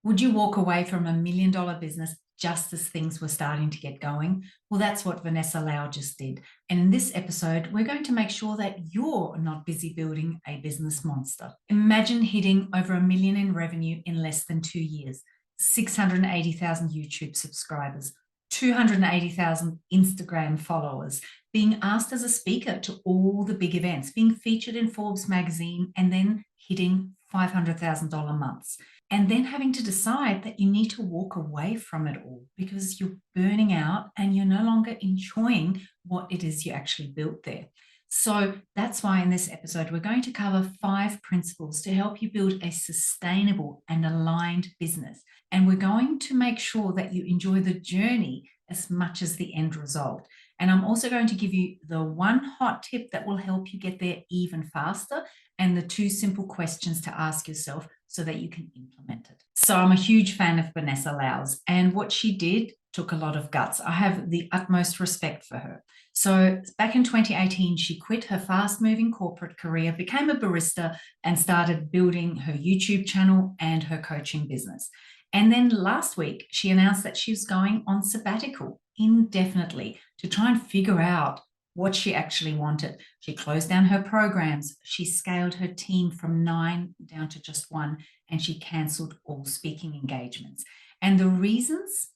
Would you walk away from $1 million business just as things were starting to get going? Well, that's what Vanessa Lau just did. And in this episode, we're going to make sure that you're not busy building a business monster. Imagine hitting over $1 million in revenue in less than 2 years, 680,000 YouTube subscribers, 280,000 Instagram followers, being asked as a speaker to all the big events, being featured in Forbes magazine, and then hitting $500,000 months. And then having to decide that you need to walk away from it all because you're burning out and you're no longer enjoying what it is you actually built there. So that's why in this episode, we're going to cover 5 principles to help you build a sustainable and aligned business. And we're going to make sure that you enjoy the journey as much as the end result. And I'm also going to give you the one hot tip that will help you get there even faster and the 2 simple questions to ask yourself so that you can implement it. So I'm a huge fan of Vanessa Lau's, and what she did took a lot of guts. I have the utmost respect for her. So back in 2018, she quit her fast-moving corporate career, became a barista, and started building her YouTube channel and her coaching business. And then last week, she announced that she was going on sabbatical indefinitely to try and figure out what she actually wanted. She closed down her programs. She scaled her team from 9 down to just 1, and she cancelled all speaking engagements. And the reasons?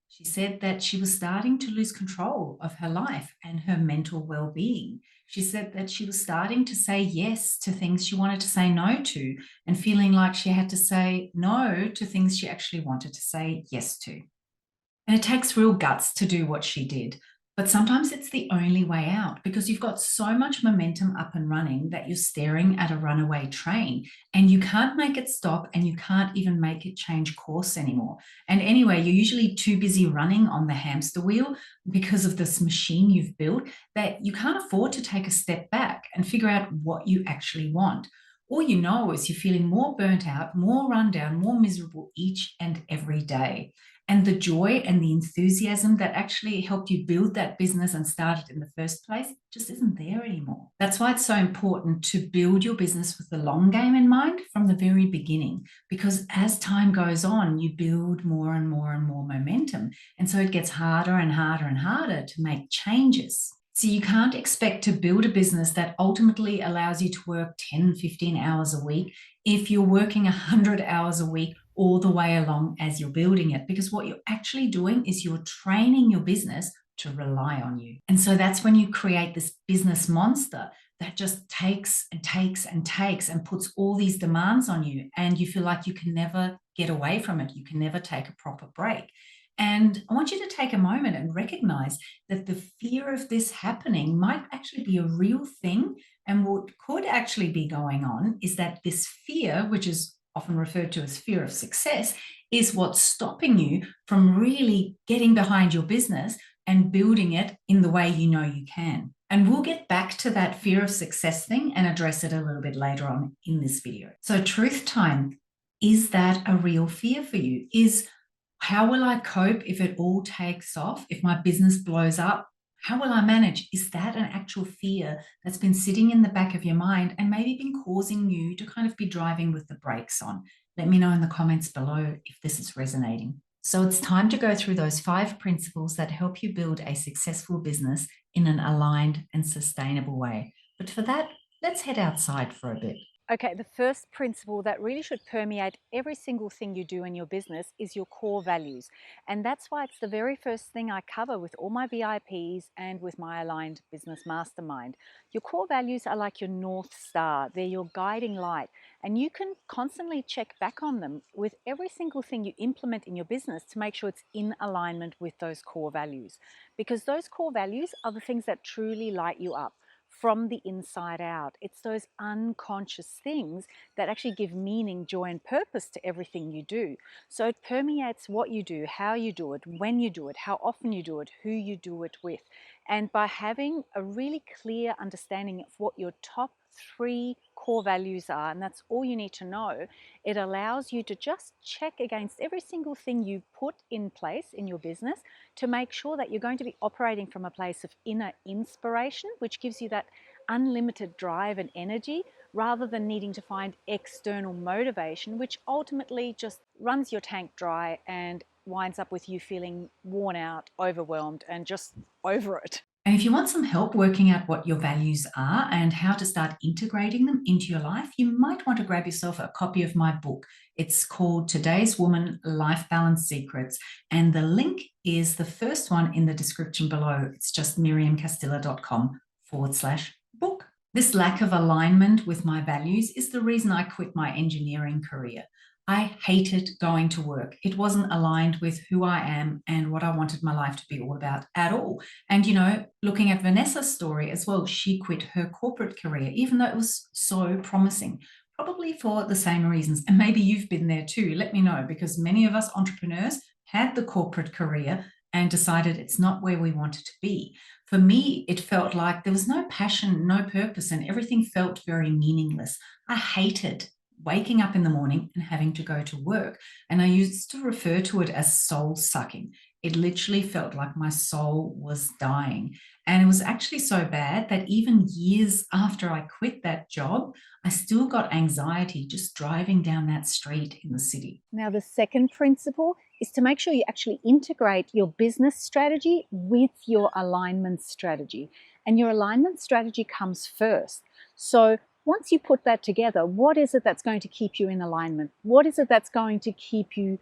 She said that she was starting to lose control of her life and her mental well-being. She said that she was starting to say yes to things she wanted to say no to and feeling like she had to say no to things she actually wanted to say yes to. And it takes real guts to do what she did. But sometimes it's the only way out because you've got so much momentum up and running that you're staring at a runaway train and you can't make it stop and you can't even make it change course anymore. And anyway, you're usually too busy running on the hamster wheel because of this machine you've built that you can't afford to take a step back and figure out what you actually want. All you know is you're feeling more burnt out, more run down, more miserable each and every day. And the joy and the enthusiasm that actually helped you build that business and start it in the first place just isn't there anymore. That's why it's so important to build your business with the long game in mind from the very beginning, because as time goes on, you build more and more and more momentum. And so it gets harder and harder and harder to make changes. So you can't expect to build a business that ultimately allows you to work 10, 15 hours a week if you're working 100 hours a week all the way along as you're building it, because what you're actually doing is you're training your business to rely on you. And so that's when you create this business monster that just takes and takes and takes and puts all these demands on you, and you feel like you can never get away from it. You can never take a proper break. And I want you to take a moment and recognize that the fear of this happening might actually be a real thing. And what could actually be going on is that this fear, which is often referred to as fear of success, is what's stopping you from really getting behind your business and building it in the way you know you can. And we'll get back to that fear of success thing and address it a little bit later on in this video. So truth time, is that a real fear for you? Is how will I cope if it all takes off? If my business blows up, how will I manage? Is that an actual fear that's been sitting in the back of your mind and maybe been causing you to kind of be driving with the brakes on? Let me know in the comments below if this is resonating. So it's time to go through those 5 principles that help you build a successful business in an aligned and sustainable way. But for that, let's head outside for a bit. Okay, the first principle that really should permeate every single thing you do in your business is your core values. And that's why it's the very first thing I cover with all my VIPs and with my aligned business mastermind. Your core values are like your North Star, they're your guiding light. And you can constantly check back on them with every single thing you implement in your business to make sure it's in alignment with those core values. Because those core values are the things that truly light you up from the inside out. It's those unconscious things that actually give meaning, joy, and purpose to everything you do. So it permeates what you do, how you do it, when you do it, how often you do it, who you do it with. And by having a really clear understanding of what your top 3 core values are, and that's all you need to know, it allows you to just check against every single thing you put in place in your business to make sure that you're going to be operating from a place of inner inspiration, which gives you that unlimited drive and energy, rather than needing to find external motivation, which ultimately just runs your tank dry and winds up with you feeling worn out, overwhelmed, and just over it. And if you want some help working out what your values are and how to start integrating them into your life, you might want to grab yourself a copy of my book. It's called Today's Woman: Life Balance Secrets. And the link is the first one in the description below. It's just miriamcastillo.com/book. This lack of alignment with my values is the reason I quit my engineering career. I hated going to work. It wasn't aligned with who I am and what I wanted my life to be all about at all. And, looking at Vanessa's story as well, she quit her corporate career, even though it was so promising, probably for the same reasons. And maybe you've been there too. Let me know, because many of us entrepreneurs had the corporate career and decided it's not where we wanted to be. For me, it felt like there was no passion, no purpose, and everything felt very meaningless. I hated waking up in the morning and having to go to work. And I used to refer to it as soul sucking. It literally felt like my soul was dying. And it was actually so bad that even years after I quit that job, I still got anxiety just driving down that street in the city. Now, the second principle is to make sure you actually integrate your business strategy with your alignment strategy. And your alignment strategy comes first. So once you put that together, what is it that's going to keep you in alignment? What is it that's going to keep you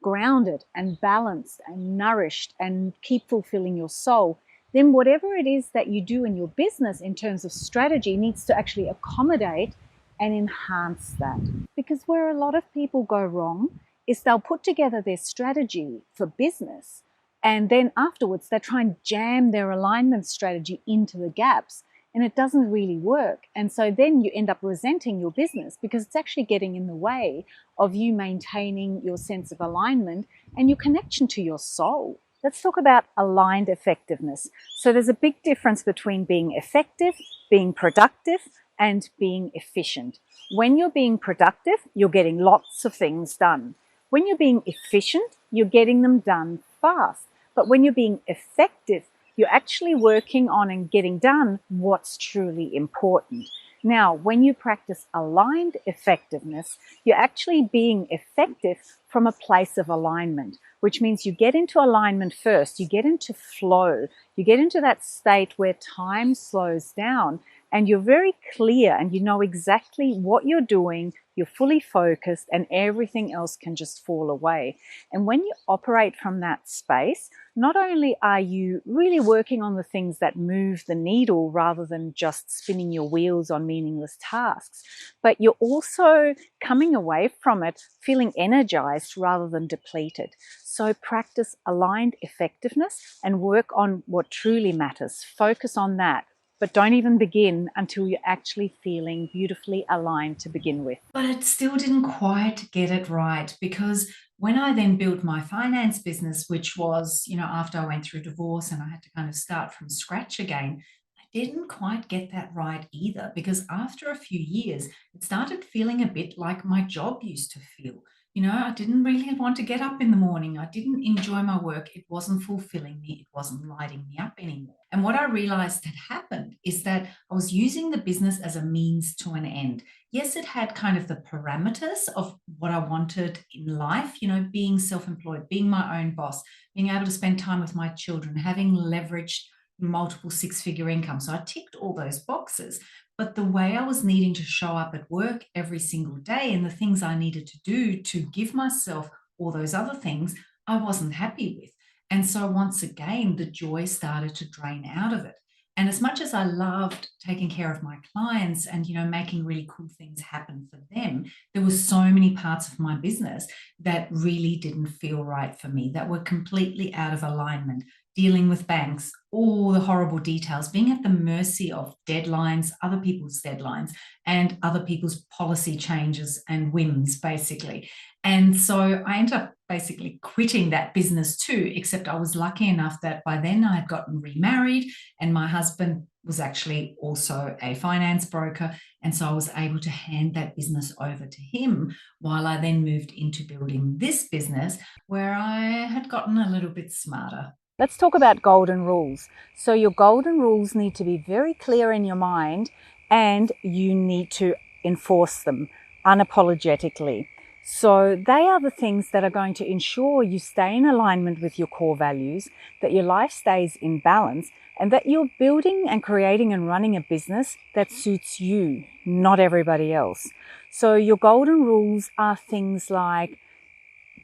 grounded and balanced and nourished and keep fulfilling your soul? Then whatever it is that you do in your business in terms of strategy needs to actually accommodate and enhance that. Because where a lot of people go wrong is they'll put together their strategy for business, and then afterwards they try and jam their alignment strategy into the gaps, and it doesn't really work. And so then you end up resenting your business because it's actually getting in the way of you maintaining your sense of alignment and your connection to your soul. Let's talk about aligned effectiveness. So there's a big difference between being effective, being productive, and being efficient. When you're being productive, you're getting lots of things done. When you're being efficient, you're getting them done fast. But when you're being effective, you're actually working on and getting done what's truly important. Now, when you practice aligned effectiveness, you're actually being effective from a place of alignment, which means you get into alignment first, you get into flow, you get into that state where time slows down and you're very clear and you know exactly what you're doing, you're fully focused, and everything else can just fall away. And when you operate from that space, not only are you really working on the things that move the needle rather than just spinning your wheels on meaningless tasks, but you're also coming away from it feeling energized rather than depleted. So practice aligned effectiveness and work on what truly matters. Focus on that. But don't even begin until you're actually feeling beautifully aligned to begin with. But it still didn't quite get it right, because when I then built my finance business, which was, after I went through divorce and I had to kind of start from scratch again, I didn't quite get that right either, because after a few years, it started feeling a bit like my job used to feel. I didn't really want to get up in the morning. I didn't enjoy my work. It wasn't fulfilling me. It wasn't lighting me up anymore. And what I realized had happened is that I was using the business as a means to an end. Yes, it had kind of the parameters of what I wanted in life, being self-employed, being my own boss, being able to spend time with my children, having leveraged multiple six-figure income. So I ticked all those boxes. But the way I was needing to show up at work every single day and the things I needed to do to give myself all those other things, I wasn't happy with. And so once again, the joy started to drain out of it. And as much as I loved taking care of my clients and, making really cool things happen for them, there were so many parts of my business that really didn't feel right for me, that were completely out of alignment. Dealing with banks, all the horrible details, being at the mercy of deadlines, other people's deadlines, and other people's policy changes and whims, basically. And so I ended up basically quitting that business too, except I was lucky enough that by then I had gotten remarried and my husband was actually also a finance broker. And so I was able to hand that business over to him while I then moved into building this business where I had gotten a little bit smarter. Let's talk about golden rules. So your golden rules need to be very clear in your mind, and you need to enforce them unapologetically. So they are the things that are going to ensure you stay in alignment with your core values, that your life stays in balance, and that you're building and creating and running a business that suits you, not everybody else. So your golden rules are things like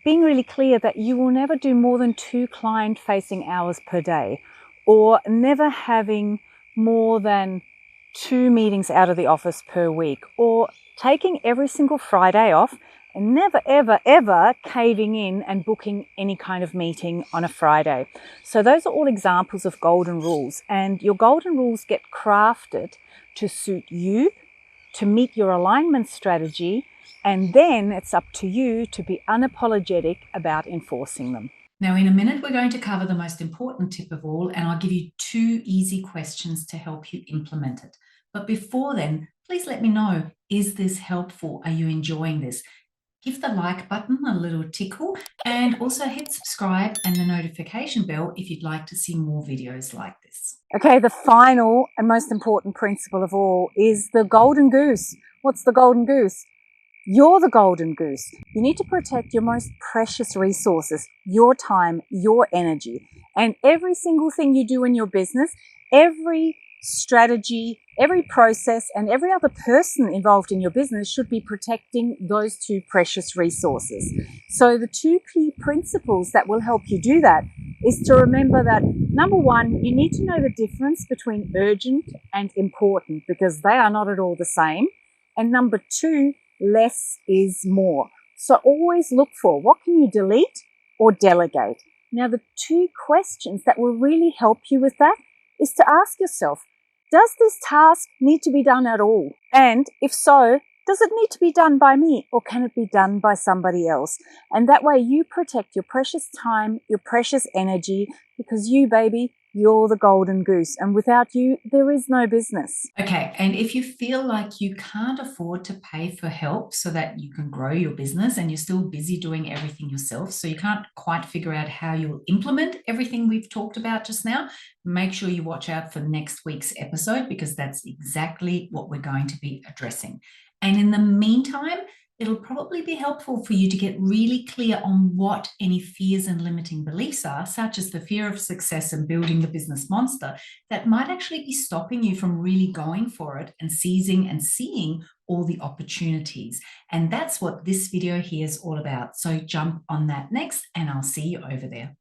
being really clear that you will never do more than 2 client-facing hours per day, or never having more than 2 meetings out of the office per week, or taking every single Friday off and never, ever, ever caving in and booking any kind of meeting on a Friday. So those are all examples of golden rules, and your golden rules get crafted to suit you, to meet your alignment strategy, and then it's up to you to be unapologetic about enforcing them. Now, in a minute, we're going to cover the most important tip of all, and I'll give you 2 easy questions to help you implement it. But before then, please let me know, is this helpful? Are you enjoying this? Give the like button a little tickle, and also hit subscribe and the notification bell if you'd like to see more videos like this. Okay, the final and most important principle of all is the golden goose. What's the golden goose? You're the golden goose. You need to protect your most precious resources, your time, your energy. And every single thing you do in your business, every strategy, every process, and every other person involved in your business should be protecting those 2 precious resources. So the 2 key principles that will help you do that is to remember that, number 1, you need to know the difference between urgent and important, because they are not at all the same. And number 2, less is more. So always look for what can you delete or delegate. Now, the 2 questions that will really help you with that is to ask yourself, does this task need to be done at all? And if so, does it need to be done by me, or can it be done by somebody else? And that way you protect your precious time, your precious energy, because you, baby, you're the golden goose. And without you, there is no business. Okay, and if you feel like you can't afford to pay for help so that you can grow your business and you're still busy doing everything yourself, so you can't quite figure out how you'll implement everything we've talked about just now, make sure you watch out for next week's episode, because that's exactly what we're going to be addressing. And in the meantime, it'll probably be helpful for you to get really clear on what any fears and limiting beliefs are, such as the fear of success and building the business monster, that might actually be stopping you from really going for it and seizing and seeing all the opportunities. And that's what this video here is all about. So jump on that next, and I'll see you over there.